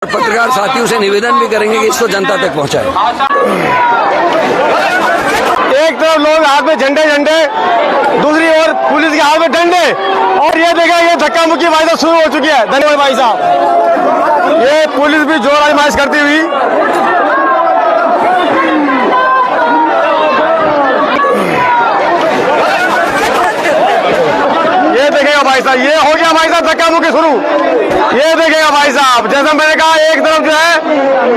पत्रकार साथियों से निवेदन भी करेंगे कि इसको जनता तक पहुंचाए। एक तरफ लोग हाथ में झंडे झंडे, दूसरी ओर पुलिस के हाथ में डंडे, और ये देखा ये धक्का मुक्की भाई साहब शुरू हो चुकी है। धन्यवाद भाई साहब। ये पुलिस भी जोर आजमाइश करती हुई देखेगा भाई साहब। ये हो गया भाई साहब धक्का मुक्की शुरू। ये देखेगा भाई साहब, जैसा मैंने कहा एक तरफ जो है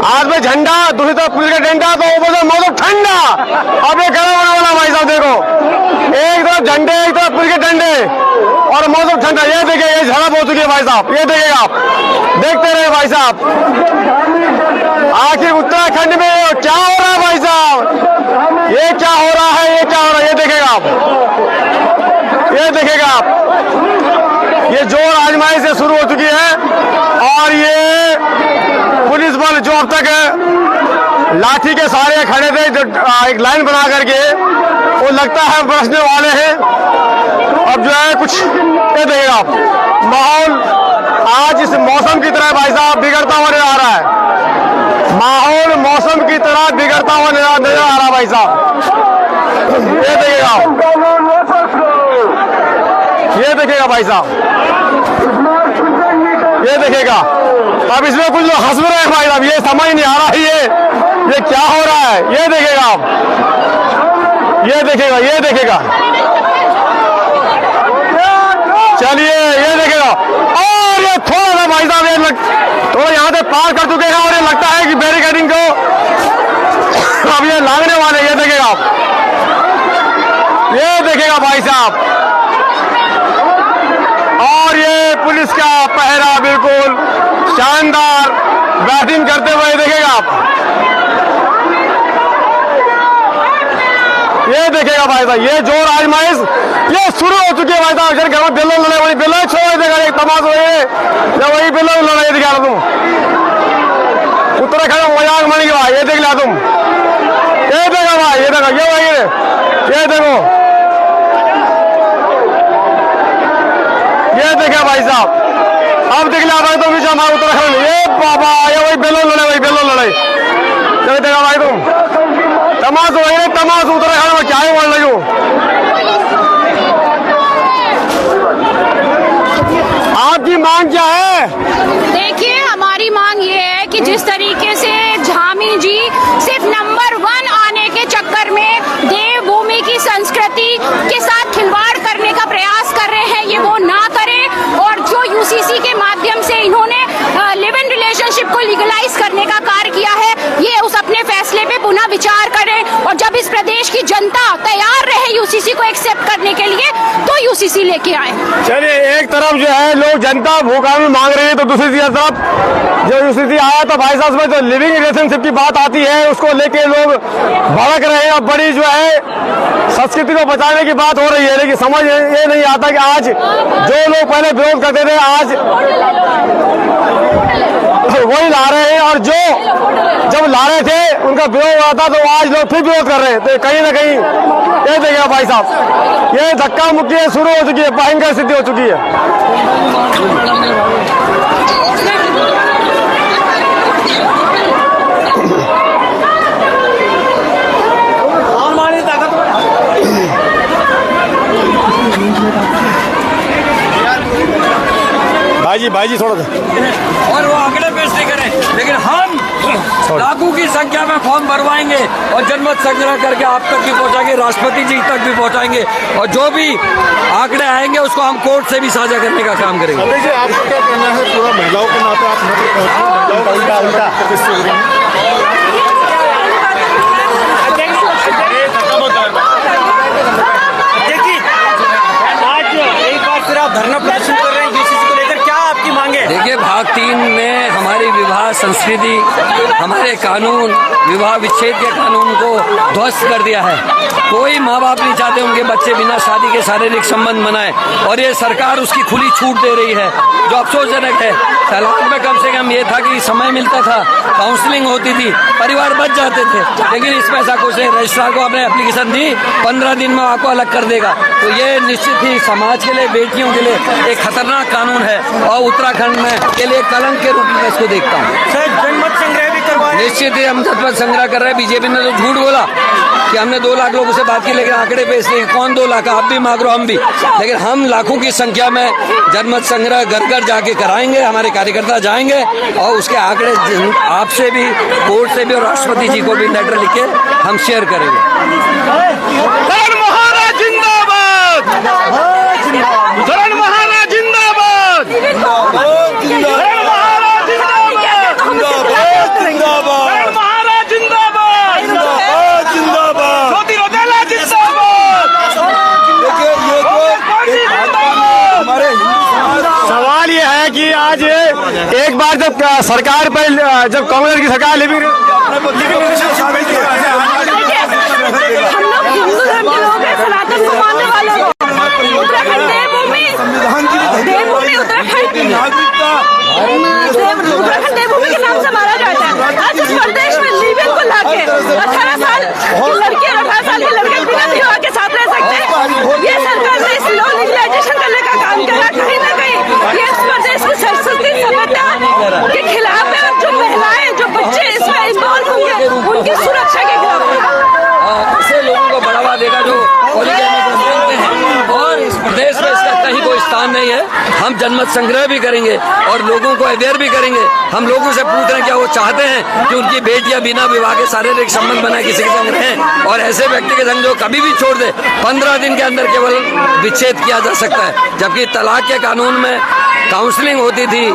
हाथ में झंडा, दूसरी तरफ पुलिस का डंडा, तो ऊपर से मौसम ठंडा। अब ये गर्म होने वाला भाई साहब, देखो एक तरफ झंडे, एक तरफ पुलिस के डंडे और मौसम ठंडा। ये देखिए ये झड़प हो चुकी है भाई साहब। ये देखिएगा आप, देखते रहे भाई साहब। आखिर उत्तराखंड में क्या हो रहा है भाई साहब, ये क्या हो रहा है, ये क्या हो रहा है, ये देखेगा आप, ये देखेगा आप। ये जोर आजमाइश से शुरू हो चुकी है और ये पुलिस बल जो अब तक लाठी के सहारे खड़े थे, जो एक लाइन बना करके, वो लगता है बरसने वाले हैं। अब जो है कुछ ये देखिएगा आप, माहौल आज इस मौसम की तरह भाई साहब बिगड़ता हुआ नजर आ रहा है। माहौल मौसम की तरह बिगड़ता हुआ नजर आ रहा है भाई साहब। ये देखिएगा, ये देखिएगा भाई साहब, ये देखिएगा। अब इसमें कुछ लोग हंस रहे हैं भाई साहब, ये समझ नहीं आ रहा है ये क्या हो रहा है। ये देखिएगा आप, ये देखिएगा, ये देखिएगा, चलिए ये देखिएगा। और ये थोड़ा सा भाई साहब ये थोड़ा यहाँ से पार कर चुके हैं और ये लगता है कि बैरिकेडिंग को अब ये लांगने वाले। ये देखिएगा आप, ये देखिएगा भाई साहब। और ये पुलिस का पहरा बिल्कुल शानदार बैटिंग करते हुए देखेगा आप, ये देखेगा भाई साहब। ये जोर आजमाइश ये शुरू हो चुकी है भाई साहब। घर में बिल्लो लड़े, वही बिल्लो छोड़ देगा, एक तमाशा ये वही बिल्लो लड़ाई दिखा रहा तुम उत्तराखंड में मजाक बन गया। ये देख लिया तुम, ये देखा भाई, ये देखा, ये वही ये देखो, ये देखा भाई साहब। अब देख लिया भाई तुम हमारा उत्तराखंड, ये बाबा ये वही बेलो लड़ाई, वही बेलो लड़ाई। ये देखा भाई तुम तमाशा वही तमाशा उत्तराखंड में क्या ही बोल रही हो। आपकी मांग क्या है? देखिए हमारी मांग ये है कि जिस तरीके से झामी जी सिर्फ नंबर 1 आने के चक्कर में देवभूमि की संस्कृति के साथ खिलवाड़ करने का प्रयास कर रहे हैं, ये वो ना करें। और जो यूसीसी के माध्यम से इन्होंने लिव इन रिलेशनशिप को लीगलाइज करने का कार्य किया है, ये उस अपने फैसले पे पुनः विचार करें। और जब इस प्रदेश की जनता तैयार रहे यूसीसी को एक्सेप्ट करने के लिए, तो यूसीसी लेके आए। चलिए एक तरफ जो है लोग जनता भू कानून मांग रही है, तो दूसरी तरफ जो यूसीसी आया तो भाई साहब में जो लिविंग रिलेशनशिप की बात आती है, उसको लेके लोग भड़क रहे हैं और बड़ी जो है संस्कृति को बचाने की बात हो रही है। लेकिन समझ ये नहीं आता कि आज जो लोग पहले विरोध करते थे आज वही ला रहे हैं, और जो जब ला रहे थे उनका विरोध हुआ था तो आज लोग फिर विरोध कर रहे हैं। तो कहीं ना कहीं ये देखिए भाई साहब, ये धक्का मुक्की शुरू हो चुकी है, भयंकर स्थिति हो चुकी है। भाई जी थोड़ा सा और वो अगले फैसले करें, लेकिन हम लाखों की संख्या में फॉर्म भरवाएंगे और जनमत संग्रह करके आप तक भी पहुंचाएंगे, राष्ट्रपति जी तक भी पहुंचाएंगे, और जो भी आंकड़े आएंगे उसको हम कोर्ट से भी साझा करने का काम करेंगे। आपको क्या कहना है, पूरा महिलाओं के नाते आप उल्टा देखिए आज एक बार फिर आप धरना प्रदर्शन कर रहे हैं यूसीसी को लेकर, क्या आपकी मांगे? देखिए भाग 3 ने हमारी विवाह संस्कृति, हमारे कानून, विवाह विच्छेद के कानून को ध्वस्त कर दिया है। कोई माँ बाप नहीं चाहते उनके बच्चे बिना शादी के शारीरिक संबंध बनाए, और ये सरकार उसकी खुली छूट दे रही है, जो अफसोसजनक है। तलाक में कम से कम ये था कि समय मिलता था, काउंसलिंग होती थी, परिवार बच जाते थे, लेकिन इसमें ऐसा कुछ नहीं। रजिस्ट्रार को आपने एप्लीकेशन दी, 15 दिन में आपको अलग कर देगा। तो ये निश्चित ही समाज के लिए, बेटियों के लिए एक खतरनाक कानून है, और उत्तराखंड में के लिए कलंक के रूप में इसको देखता हूँ। निश्चित ही हम जनमत संग्रह कर रहे हैं। बीजेपी ने तो झूठ बोला कि हमने 2 लाख लोगों से बात की, लेकिन आंकड़े पेश नहीं। कौन 2 लाख? आप भी मांग रहे हो, हम भी, लेकिन हम लाखों की संख्या में जनमत संग्रह घर घर जाके कराएंगे। हमारे कार्यकर्ता जाएंगे और उसके आंकड़े आपसे भी, कोर्ट से भी और राष्ट्रपति जी को भी लेटर लिख के हम शेयर करेंगे। धरण महाराज जिंदाबाद, धरण महाराज जिंदाबाद, धरण महाराज जिंदाबाद, धरण महाराज जिंदाबाद, जिंदाबाद, ज्योति रौतेला जिंदाबाद। सवाल ये है कि आज एक बार जब सरकार पर, जब कांग्रेस की सरकार लिविंग हम लोग हिंदू धर्म के लोग हैं, सनातन को मानने वाले लोग। उत्तराखंड देवभूमि, देवभूमि उत्तराखंड देवभूमि के नाम से माना जाता है। आज इस प्रदेश में लिविंग को लाके 18 साल की लड़की और 18 साल के लड़के बिना विवाह के साथ रह सकते हैं। ये सरकार ने इस लॉ लीगलाइजेशन करने का काम करा। कहीं ना कहीं ये इस प्रदेश की संस्कृति सभ्यता के खिलाफ है और जो महिलाएं, जो बच्चे इसमें इन्वॉल्व होंगे उनकी सुरक्षा के खिलाफ है। इससे लोगों को बढ़ावा देगा जो पॉलीगैमी को मानते हैं, और इस प्रदेश में इसका कहीं कोई स्थान नहीं है। हम जनमत संग्रह भी करेंगे और लोगों को अवेयर भी करेंगे। हम लोगों से पूछ रहे हैं क्या वो चाहते हैं कि उनकी बेटियां बिना विवाह के शारीरिक संबंध बनाए किसी के संग रहें, और ऐसे व्यक्ति के संग जो कभी भी छोड़ दे 15 दिन के अंदर केवल विच्छेद किया जा सकता है। जबकि तलाक के कानून में काउंसलिंग होती थी,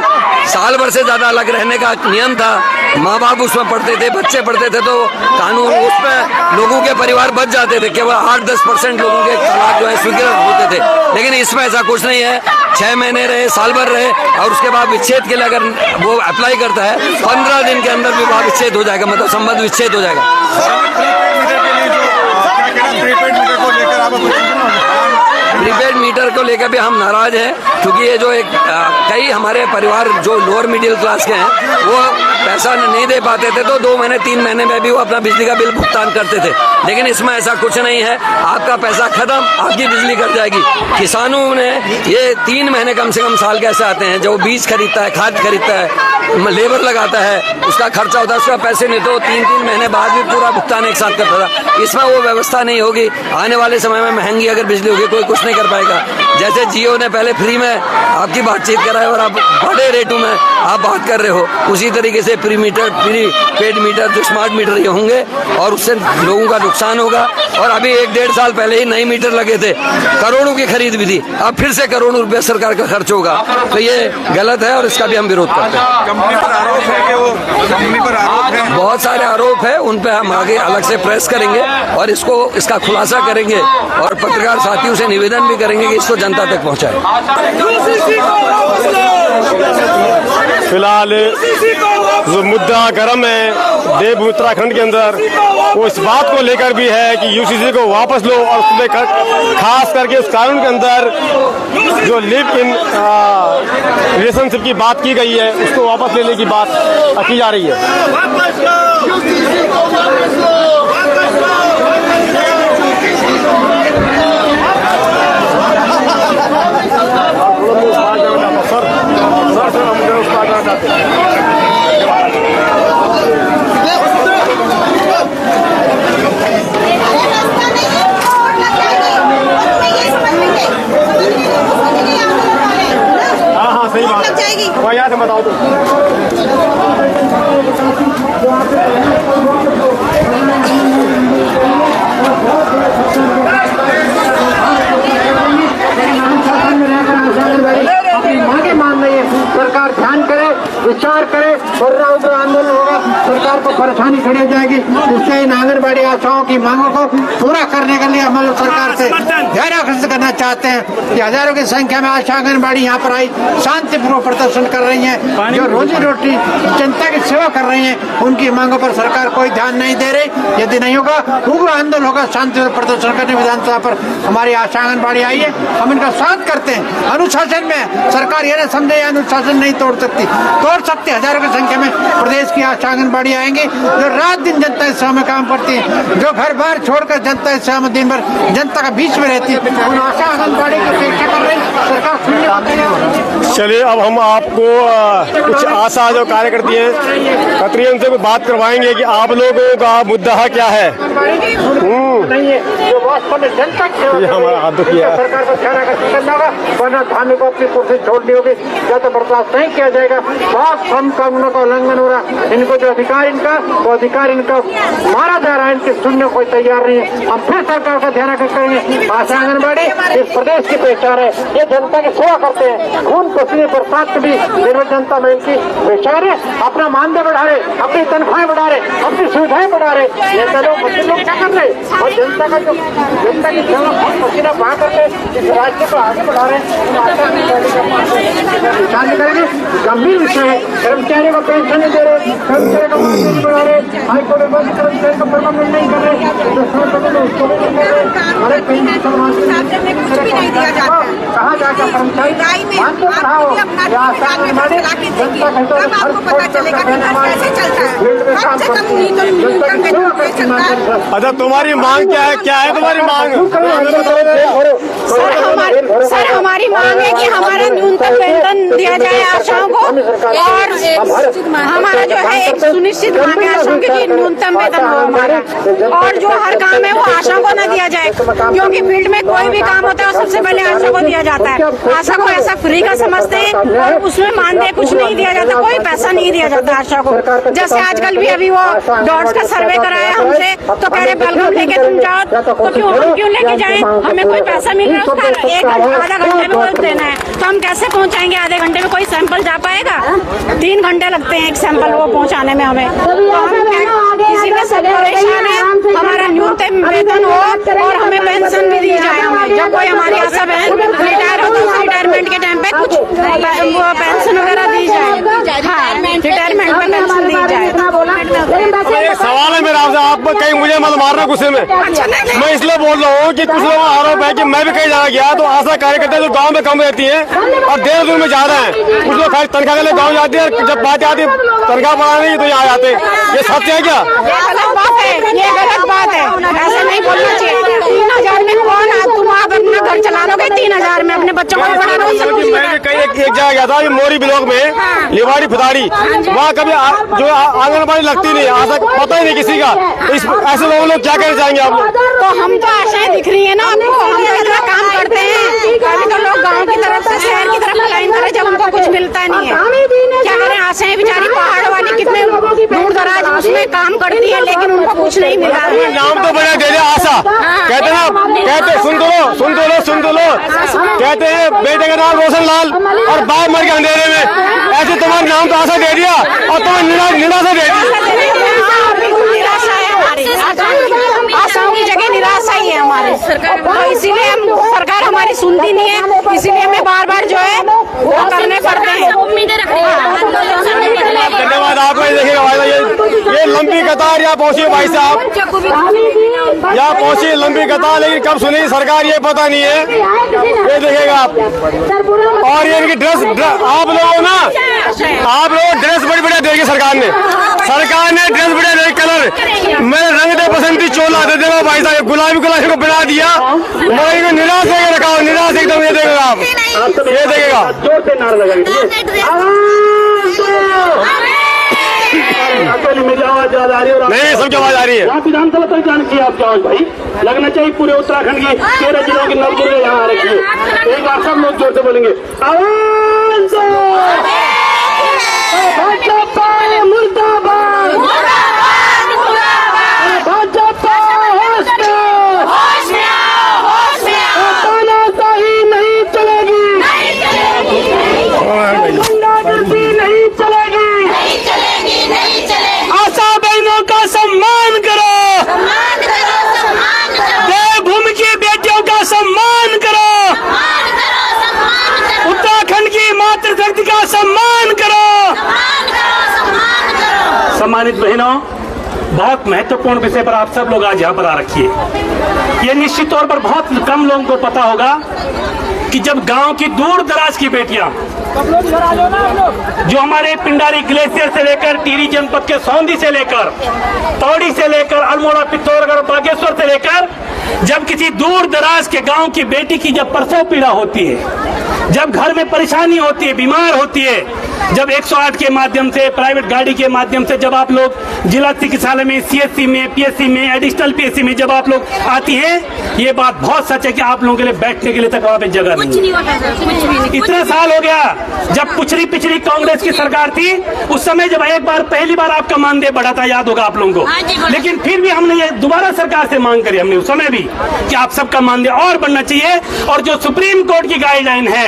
साल भर से ज्यादा अलग रहने का नियम था, माँ बाप उसमें पढ़ते थे, बच्चे पढ़ते थे, तो कानून उसमें लोगों के परिवार बच जाते थे। केवल 8-10% लोगों के तलाक जो है स्वीकृत होते थे, लेकिन इसमें ऐसा कुछ नहीं है। 6 महीने रहे, साल भर रहे, और उसके बाद विच्छेद के लिए अगर वो अप्लाई करता है 15 दिन के अंदर विवाह विच्छेद हो जाएगा, मतलब संबंध विच्छेद हो जाएगा। प्रीपेड मीटर को लेकर भी हम नाराज हैं, क्योंकि ये जो कई हमारे परिवार जो लोअर मिडिल क्लास के हैं वो पैसा नहीं दे पाते थे, तो 2 महीने 3 महीने में भी वो अपना बिजली का बिल भुगतान करते थे। लेकिन इसमें ऐसा कुछ नहीं है, आपका पैसा खत्म, आपकी बिजली कट जाएगी। किसानों ने ये 3 महीने कम से कम साल कैसे आते हैं, जो बीज खरीदता है, खाद खरीदता है, लेबर लगाता है, उसका खर्चा होता है, उसका पैसे नहीं तो 3-3 महीने बाद भी पूरा भुगतान एक साथ करता था। इसमें वो व्यवस्था नहीं होगी। आने वाले समय में महंगी अगर बिजली होगी, कोई कुछ नहीं कर पाएगा। जैसे जियो ने पहले फ्री में आपकी बातचीत कराई और आप बड़े रेटों में आप बात कर रहे हो, उसी तरीके से प्री पेड मीटर जो स्मार्ट मीटर ये होंगे, और उससे लोगों का नुकसान होगा। और अभी 1-1.5 साल पहले ही नए मीटर लगे थे, करोड़ों की खरीद भी थी, अब फिर से करोड़ों रुपया सरकार का खर्च होगा, तो ये गलत है और इसका भी हम विरोध करते हैं। कंपनी पर आरोप है कि वो कंपनी पर आरोप है, बहुत सारे आरोप है, उन पे हम आगे अलग से प्रेस करेंगे और इसका खुलासा करेंगे, और पत्रकार साथियों से निवेदन भी करेंगे कि इसको जनता तक पहुंचाए। फिलहाल जो मुद्दा गर्म है देवभूमि उत्तराखंड के अंदर, वो इस बात को लेकर भी है कि यूसीसी को वापस लो, और उसमें खास करके उस कानून के अंदर जो लिव इन रिलेशनशिप की बात की गई है उसको वापस लेने की बात की जा रही है। हाँ सही बात है, वहाँ यहाँ से बताओ तो। मांगे मान रही है, सरकार ध्यान करे, विचार करे, और राउंड आंदोलन होगा, सरकार को परेशानी खड़ी हो जाएगी। इससे इन आंगनबाड़ी आशाओं की मांगों को पूरा करने के लिए हम लोग सरकार से धैर्य आकर्षित करना चाहते हैं कि हजारों की संख्या में आशा आंगनबाड़ी यहाँ पर आई, शांतिपूर्वक प्रदर्शन कर रही हैं, जो रोजी रोटी जनता की सेवा कर रही हैं, उनकी मांगों पर सरकार कोई ध्यान नहीं दे रही। यदि नहीं होगा, उग्र आंदोलन होगा, शांतिपूर्वक प्रदर्शन करने विधानसभा पर हमारी आशा आंगनबाड़ी आई है, हम इनका स्वागत करते हैं। अनुशासन में सरकार ये न समझे अनुशासन नहीं तोड़ सकती, हजारों की संख्या में प्रदेश की की आशा आंगनबाड़ी आएंगी जो रात दिन जनता की सेवा में काम करती है, जो घर बार छोड़कर जनता की सेवा में दिन भर जनता का बीच में रहती है, उन आशा आंगनबाड़ी की अपेक्षा कर रही सरकार शून्य होती है। चलिए अब हम आपको कुछ आशा जो कार्यकर्ती हैं कतरी उनसे भी बात करवाएंगे कि आप लोगों का मुद्दा क्या है। नहीं है जो वास्तव में जनता की सेवा ये हमारा हाथ दुखी है। सरकार को ध्यान आकर्षित करना होगा, वरना धामी को अपनी कुर्सी छोड़नी होगी या तो बर्दाश्त नहीं किया जाएगा। बहुत कम कानूनों का उल्लंघन हो रहा, इनको जो अधिकार इनका वो अधिकार इनका मारा जा रहा है, इनके सुनने कोई तैयार नहीं है। हम फिर सरकार का ध्यान आकर्षित करेंगे। आशा आंगनबाड़ी इस प्रदेश की पहचान है, ये जनता की सेवा करते हैं, खून पसीने बरसात में भी निर्भर जनता में इनकी पहचान है। अपना मानदेय बढ़ा रहे, अपनी तनख्वाहें बढ़ा रहे, अपनी सुविधाएं बढ़ा रहे, नेता लोग क्या कर रहे हैं और जनता का जो जनता की सेवा खून पसीना बहा करके इस राज्य को आगे बढ़ा रहे हैं। करेंगे गंभीर विषय है, कर्मचारियों को पेंशन नहीं दे रहे, कर्मचारियों को मानदेय नहीं बढ़ा रहे, हाईकोर्ट में कर्मचारी को परमानेंट नहीं कर रहे, उसको भी नहीं कर रहे, हमारे पेंशन कहाँ जाकर कर्मचारी मानदेय बढ़ाओ या आशा आंगनबाड़ी जनता अच्छा तुम्हारी मांग क्या है तुम्हारी मांग? सर हमारी मांग है कि हमारा न्यूनतम वेतन दिया जाए आशाओं को, और हमारा जो है एक सुनिश्चित मांग है आशाओं की न्यूनतम वेतन हो हमारा, और जो हर काम है वो आशाओं को न दिया जाए, क्योंकि फील्ड में कोई भी काम होता है वो सबसे पहले आशा को दिया जाता है। आशा को ऐसा फ्री का समझते हैं और उसमें मानदेय कुछ नहीं दिया जाता, कोई पैसा नहीं दिया जाता आशा को। जैसे आजकल भी अभी वो डॉट्स का सर्वे कराया हमसे, तो कह रहे बलगम लेके तुम जाओ, तो क्यों लेके जाए, हमें कोई पैसा मिल रहा है उसका आधा घंटे में वो देना है, तो हम कैसे पहुंचाएंगे? आधे घंटे में कोई सैंपल जा पाएगा? 3 घंटे लगते हैं एक सैंपल वो पहुंचाने में हमें, तो हम इसीलिए सब परेशान है। हमारा न्यूनतम वेतन हो और हमें पेंशन भी दी जाए। हमें जब कोई हमारी आशा बहन रिटायर हो तो रिटायरमेंट के टाइम पे कुछ पेंशन वगैरह दी जाए, हाँ रिटायरमेंट में पेंशन दी जाए। एक सवाल है मेरा आपसे, आप कहीं मुझे मत मारना गुस्से में, मैं इसलिए बोल रहा हूँ कि कुछ लोगों का आरोप है कि मैं भी कहीं जगह गया तो आशा कार्यकर्ता जो गांव में कम रहती है और देहरादून में ज्यादा है, कुछ लोग खाली तनख्वाह के लिए गाँव जाते हैं, जब बात आती है तनख्वाह बढ़ाने की तो यहाँ आते हैं। ये सत्य है क्या? ये गलत बात है, ये गलत बात है, ऐसा नहीं बोलना चाहिए। 3000 में कौन तुम आप अपना घर चला लोगे? 3000 में अपने बच्चों को पढ़ा लो। मैं कहीं एक जगह गया था मोरी ब्लॉक में लिवाड़ी फुदाड़ी, वहाँ कभी जो आंगनबाड़ी लगती नहीं, आशा पता ही नहीं किसी का, ऐसे लोग क्या करना चाहेंगे आप लोग? तो हम तो आशाएं दिख रही है ना आपको, हम तो इतना काम करते हैं। कभी तो लोग गांव की तरफ से शहर की तरफ लाइन करे जब उनको कुछ मिलता नहीं है, क्या करें? आशाएं बेचारी पहाड़ वाली कितने दूर दराज उसमें काम करती है, लेकिन उनको कुछ नहीं मिला। नाम तो बड़ा दे दिया आशा, कहते ना, कहते सुन तो लो, कहते हैं बेटे का नाम रोशन लाल और बाप मर के अंधेरे में, ऐसे तुम्हारा नाम तो आशा दे दिया और तुम्हें निराशा दे दी। निराशा है हमारी, आशाओं की जगह निराशा ही है हमारी, तो इसीलिए हम सरकार हमारी सुनती नहीं है, इसीलिए हमें बार जो है वो करने पड़ते हैं। धन्यवाद आपको। देखिएगा भाई साहब, ये लंबी कतार यहाँ पहुंची है भाई साहब, यहाँ पहुंची लंबी कतार, लेकिन कब सुनी सरकार ये पता नहीं है। ये देखिएगा आप, और ये इनकी ड्रेस आप लोग ड्रेस बड़ी बढ़िया देगी सरकार ने ड्रेस बढ़िया दे, कलर मैंने रंग दे पसंद चोला दे देगा भाई साहब, गुलाबी को बना दिया, मगर निराश देकर रखा हो, निराश एकदम। ये देखेगा आप, ये देखेगा जोर से नारा नहीं, सबकी आवाज आ रही है। विधानसभा तक जान की आपकी आवाज भाई लगना चाहिए पूरे उत्तराखंड की 13 जिलों की नवपुर यहाँ आ रखी है। एक बार सब लोग जोर से बोलेंगे मुर्दाबाद, तानाशाही नहीं चलेगी, गुंडागर्दी नहीं चलेगी, आशा बहनों का सम्मान करो, देवभूमि की बेटियों का सम्मान करो, उत्तराखंड की मातृशक्ति का सम्मान करो। सम्मानित बहनों, बहुत महत्वपूर्ण विषय पर आप सब लोग आज यहाँ पर आ रखिए। ये निश्चित तौर पर बहुत कम लोगों को पता होगा कि जब गांव की दूर दराज की बेटियां जो हमारे पिंडारी ग्लेशियर से लेकर टिहरी जनपद के सौंदी से लेकर तौड़ी से लेकर अल्मोड़ा, पिथौरागढ़, बागेश्वर से लेकर जब किसी दूर दराज के गांव की बेटी की जब प्रसव पीड़ा होती है, जब घर में परेशानी होती है, बीमार होती है, जब 108 के माध्यम से, प्राइवेट गाड़ी के माध्यम से जब आप लोग जिला चिकित्सालय में, सीएचसी में, पीएचसी में, एडिशनल पीएचसी में जब आप लोग आती हैं, ये बात बहुत सच है कि आप लोगों के लिए बैठने के लिए तक वहां पे जगह नहीं है। इतना साल हो गया, जब पिछली कांग्रेस की सरकार थी उस समय जब पहली बार आपका मानदेय बढ़ा था, याद होगा आप लोगों को, लेकिन फिर भी हमने ये दोबारा सरकार से मांग करी हमने उस समय भी कि आप सबका मानदेय और बढ़ना चाहिए, और जो सुप्रीम कोर्ट की गाइडलाइन है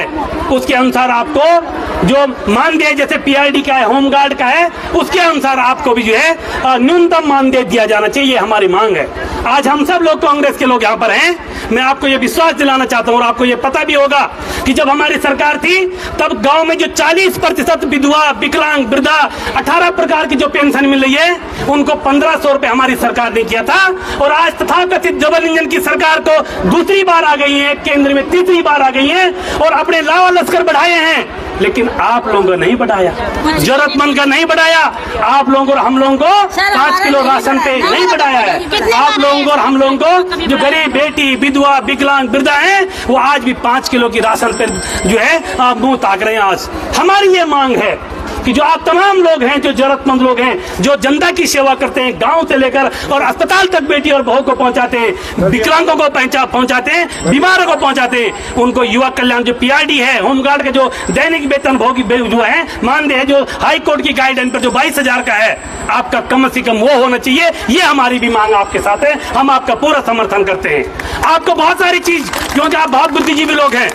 उसके अनुसार आपको जो मानदेय जैसे पीआरडी का है, होमगार्ड का है, उसके अनुसार आपको भी जो है न्यूनतम मानदेय दिया जाना चाहिए, हमारी मांग है। आज हम सब लोग कांग्रेस के लोग यहाँ पर हैं, मैं आपको ये विश्वास दिलाना चाहता हूँ और आपको ये पता भी होगा कि जब हमारी सरकार थी तब गांव में जो 40% विधवा, विकलांग, वृद्धा, 18 प्रकार की जो पेंशन मिल रही है उनको 1500 रुपए हमारी सरकार ने किया था, और आज तथाकथित डबल इंजन की सरकार को दूसरी बार आ गई है, केंद्र में तीसरी बार आ गई है और अपने लावा लश्कर बढ़ाए हैं, लेकिन आप लोगों ने नहीं बढ़ाया, जरूरतमंद का नहीं बढ़ाया, आप लोगों और हम लोगों को 5 किलो राशन पे नहीं बढ़ाया है। आप लोगों और हम लोगों को जो गरीब बेटी, विधवा, विकलांग, वृद्धा हैं वो आज भी 5 किलो की राशन पे जो है मुंह ताक रहे हैं। आज हमारी ये मांग है कि जो आप तमाम लोग हैं, जो जरूरतमंद लोग हैं, जो जनता की सेवा करते हैं, गांव से लेकर और अस्पताल तक बेटी और बहू को पहुंचाते हैं, विकलांगों को पहुंचाते हैं, बीमारों को पहुंचाते हैं, उनको युवा कल्याण जो पीआरडी है, होमगार्ड का जो दैनिक वेतन भोगी जो है मानदेय है, जो हाई कोर्ट की गाइडलाइन पर जो 22,000 का है, आपका कम से कम वो होना चाहिए। ये हमारी भी मांग आपके साथ है, हम आपका पूरा समर्थन करते हैं। आपको बहुत सारी चीज, क्योंकि आप बहुत बुद्धिजीवी लोग हैं।